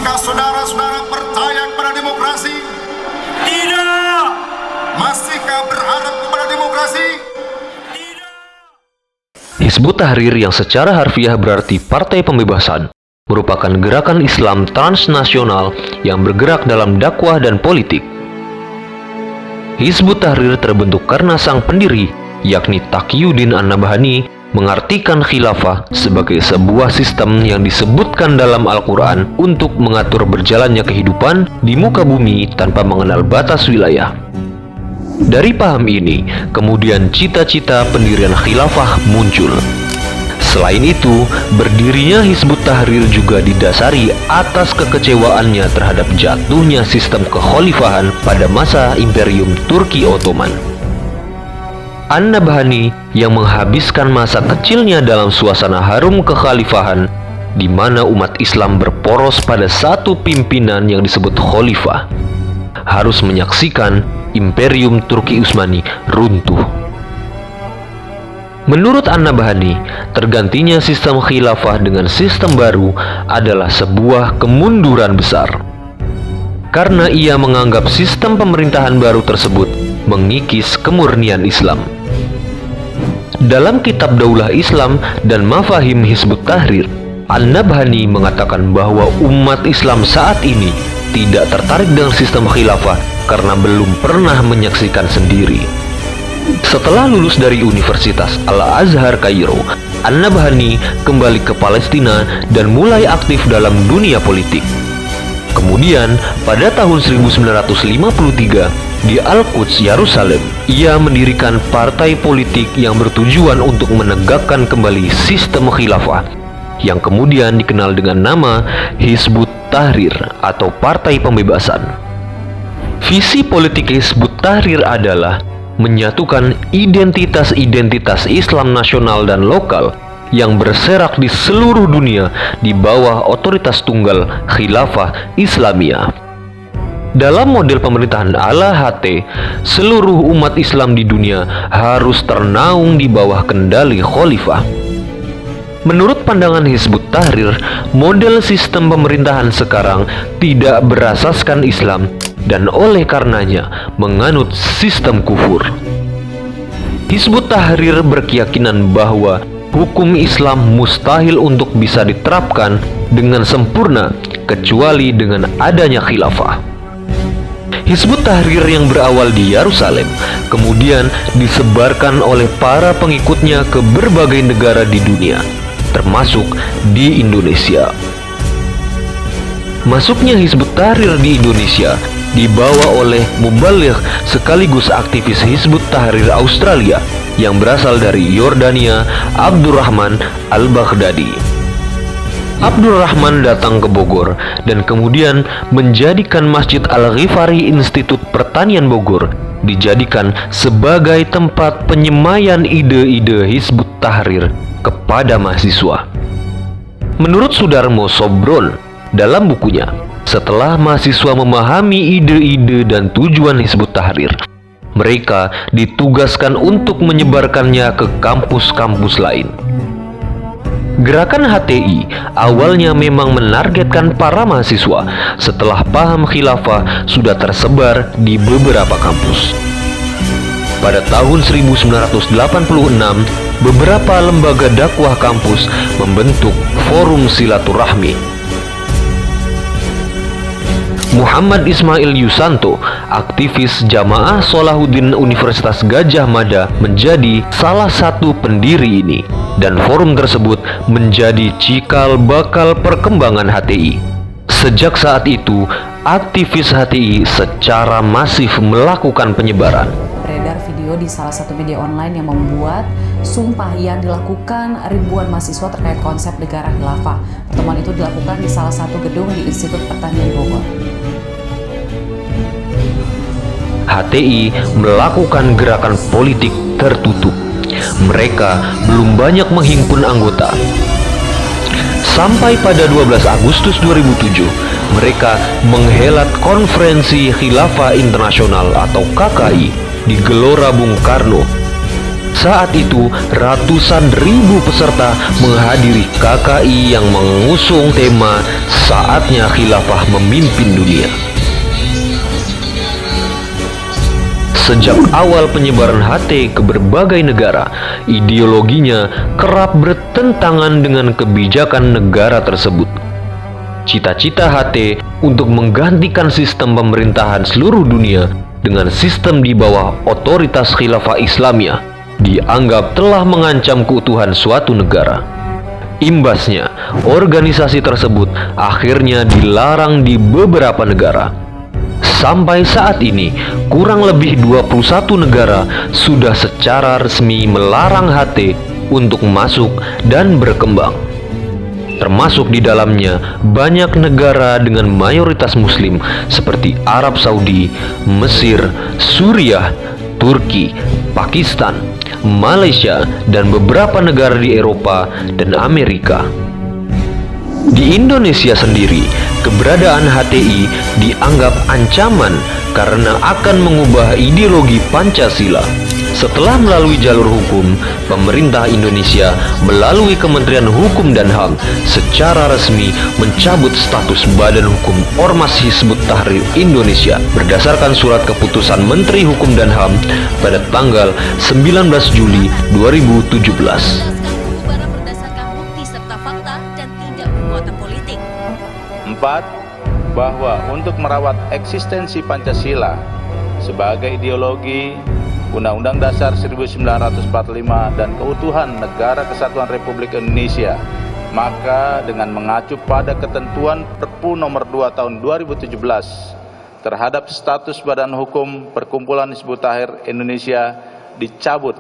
Masihkah saudara-saudara percaya kepada demokrasi? Tidak. Masihkah berharap kepada demokrasi? Hizbut Tahrir yang secara harfiah berarti Partai Pembebasan merupakan gerakan Islam transnasional yang bergerak dalam dakwah dan politik. Hizbut Tahrir terbentuk karena sang pendiri, yakni Taqiyuddin An-Nabhani, mengartikan khilafah sebagai sebuah sistem yang disebutkan dalam Al-Quran untuk mengatur berjalannya kehidupan di muka bumi tanpa mengenal batas wilayah. Dari paham ini, kemudian cita-cita pendirian khilafah muncul. Selain itu, berdirinya Hizbut Tahrir juga didasari atas kekecewaannya terhadap jatuhnya sistem kekhalifahan pada masa Imperium Turki Ottoman. An-Nabhani yang menghabiskan masa kecilnya dalam suasana harum kekhalifahan, di mana umat Islam berporos pada satu pimpinan yang disebut khalifah, harus menyaksikan Imperium Turki Utsmani runtuh. Menurut An-Nabhani, tergantinya sistem khilafah dengan sistem baru adalah sebuah kemunduran besar. Karena ia menganggap sistem pemerintahan baru tersebut mengikis kemurnian Islam. Dalam kitab Daulah Islam dan Mafahim Hizbut Tahrir, An-Nabhani mengatakan bahwa umat Islam saat ini tidak tertarik dengan sistem khilafah karena belum pernah menyaksikan sendiri. Setelah lulus dari Universitas Al-Azhar Kairo, An-Nabhani kembali ke Palestina dan mulai aktif dalam dunia politik. Kemudian, pada tahun 1953, di Al-Quds, Yerusalem, ia mendirikan partai politik yang bertujuan untuk menegakkan kembali sistem khilafah, yang kemudian dikenal dengan nama Hizbut Tahrir atau Partai Pembebasan. Visi politik Hizbut Tahrir adalah menyatukan identitas-identitas Islam nasional dan lokal yang berserak di seluruh dunia di bawah otoritas tunggal Khilafah Islamiyah. Dalam model pemerintahan ala HT, seluruh umat Islam di dunia harus ternaung di bawah kendali khalifah. Menurut pandangan Hizbut Tahrir, model sistem pemerintahan sekarang tidak berasaskan Islam dan oleh karenanya menganut sistem kufur. Hizbut Tahrir berkeyakinan bahwa hukum Islam mustahil untuk bisa diterapkan dengan sempurna kecuali dengan adanya khilafah. Hizbut Tahrir yang berawal di Yerusalem kemudian disebarkan oleh para pengikutnya ke berbagai negara di dunia, termasuk di Indonesia. Masuknya Hizbut Tahrir di Indonesia dibawa oleh mubaligh sekaligus aktivis Hizbut Tahrir Australia yang berasal dari Yordania, Abdurrahman Al-Baghdadi. Abdurrahman datang ke Bogor dan kemudian menjadikan Masjid Al-Ghifari Institut Pertanian Bogor dijadikan sebagai tempat penyemaian ide-ide Hizbut Tahrir kepada mahasiswa. Menurut Sudarmo Sobron dalam bukunya, setelah mahasiswa memahami ide-ide dan tujuan Hizbut Tahrir, mereka ditugaskan untuk menyebarkannya ke kampus-kampus lain. Gerakan HTI awalnya memang menargetkan para mahasiswa setelah paham khilafah sudah tersebar di beberapa kampus. Pada tahun 1986, beberapa lembaga dakwah kampus membentuk Forum Silaturahmi. Muhammad Ismail Yusanto, aktivis Jamaah Salahuddin Universitas Gadjah Mada, menjadi salah satu pendiri ini, dan forum tersebut menjadi cikal bakal perkembangan HTI. Sejak saat itu, aktivis HTI secara masif melakukan penyebaran. Beredar video di salah satu media online yang membuat sumpah yang dilakukan ribuan mahasiswa terkait konsep negara khilafah. Pertemuan itu dilakukan di salah satu gedung di Institut Pertanian Bogor. HTI melakukan gerakan politik tertutup. Mereka belum banyak menghimpun anggota. Sampai pada 12 Agustus 2007, mereka menghelat Konferensi Khilafah Internasional atau KKI di Gelora Bung Karno. Saat itu, ratusan ribu peserta menghadiri KKI yang mengusung tema "Saatnya Khilafah Memimpin Dunia". Sejak awal penyebaran HT ke berbagai negara, ideologinya kerap bertentangan dengan kebijakan negara tersebut. Cita-cita HT untuk menggantikan sistem pemerintahan seluruh dunia dengan sistem di bawah otoritas Khilafah Islamiyah dianggap telah mengancam keutuhan suatu negara. Imbasnya, organisasi tersebut akhirnya dilarang di beberapa negara. Sampai saat ini, kurang lebih 21 negara sudah secara resmi melarang HT untuk masuk dan berkembang. Termasuk di dalamnya banyak negara dengan mayoritas muslim seperti Arab Saudi, Mesir, Suriah, Turki, Pakistan, Malaysia, dan beberapa negara di Eropa dan Amerika. Di Indonesia sendiri, keberadaan HTI dianggap ancaman karena akan mengubah ideologi Pancasila. Setelah melalui jalur hukum, pemerintah Indonesia melalui Kementerian Hukum dan HAM secara resmi mencabut status Badan Hukum Ormas Hizbut Tahrir Indonesia berdasarkan surat keputusan Menteri Hukum dan HAM pada tanggal 19 Juli 2017. Pembubaran berdasarkan bukti serta fakta dan tidak bermuatan politik. 4. Bahwa untuk merawat eksistensi Pancasila sebagai ideologi, Undang-Undang Dasar 1945 dan keutuhan Negara Kesatuan Republik Indonesia, maka dengan mengacu pada ketentuan Perpu Nomor 2 Tahun 2017 terhadap status Badan Hukum Perkumpulan Hizbut Tahrir Indonesia dicabut